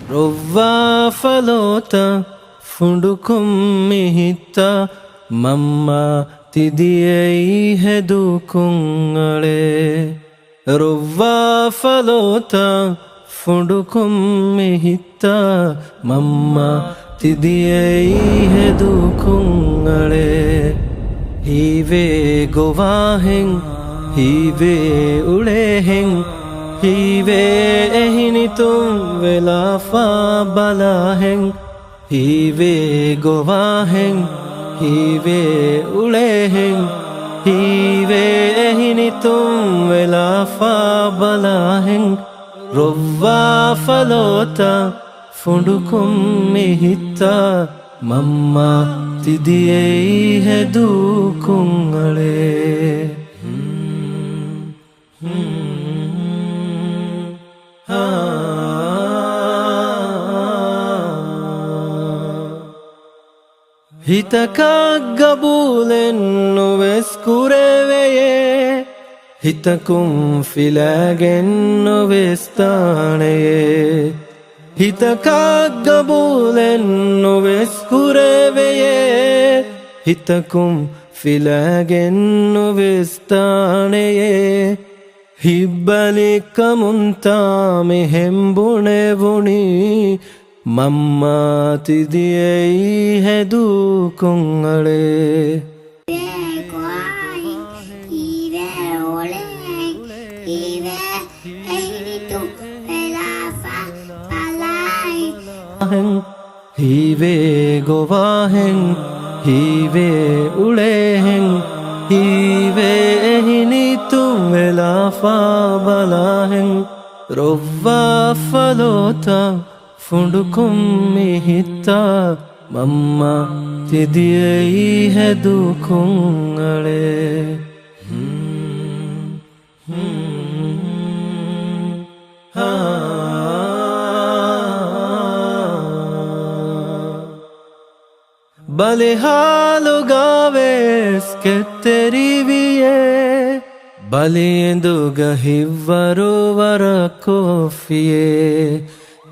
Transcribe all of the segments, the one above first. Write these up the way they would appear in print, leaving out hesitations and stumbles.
Rova falota fundukum mihita mamma tidiei hedukungale. Rova falota fundukum mihita mamma tidiei hedukungale. Hive govaheng hive uleheng hive ehinitum velafa balaheng hive govaheng hive uleheng hive ehinitum velafa balaheng Rova falota fundukum mihita mamma tidiei hedukungale. Hitaka gabulen noves kureveye hitakum filagen noves taneye. Hitaka gabulen noves kureveye hitakum filagen noves taneye. Hibbalikamunta mehembunevuni mamma tidiei hedukungale. Hive govaheng hive uleheng hive ehinitum velafa balaheng Rova falota fundukum mihita mamma tidiei hedukungale. Balihalu gaves ke teri viye baliendu gahivvaru varakofiye.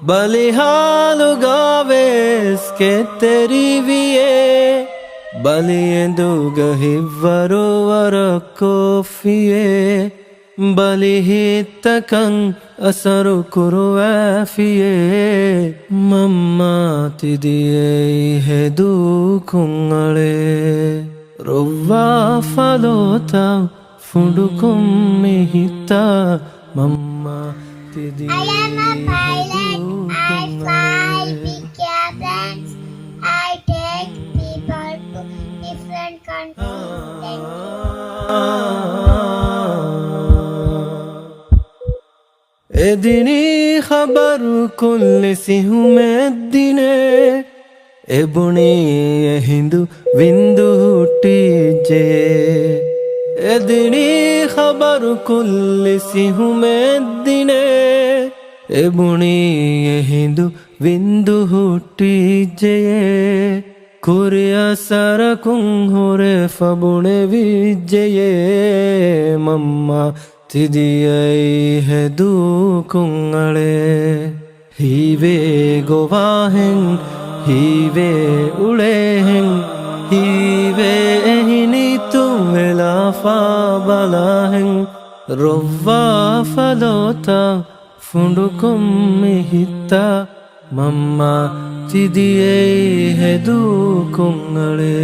Balihalu gaves ke teri viye baliendu gahivvaru varakofiye. Balihitakan asaru kuruafiye mamma tidiei hedukungale. Rova falota fundukum mihita mamma tidiei hedukungale. I am a pilot, I fly big airplanes, I take people to different countries. Edini khabar kulli sihumedine ebuni hindu vindu tije. Edini khabar kulli sihumedine ebuni hindu vindu tije. Kuriya sarakung hore fabune vijeye mamma tidiei hedukungale. Hive govaheng hive uleheng hive ehinitum velafa balaheng Rova falota fundukum mihita mamma tidiei hedukungale.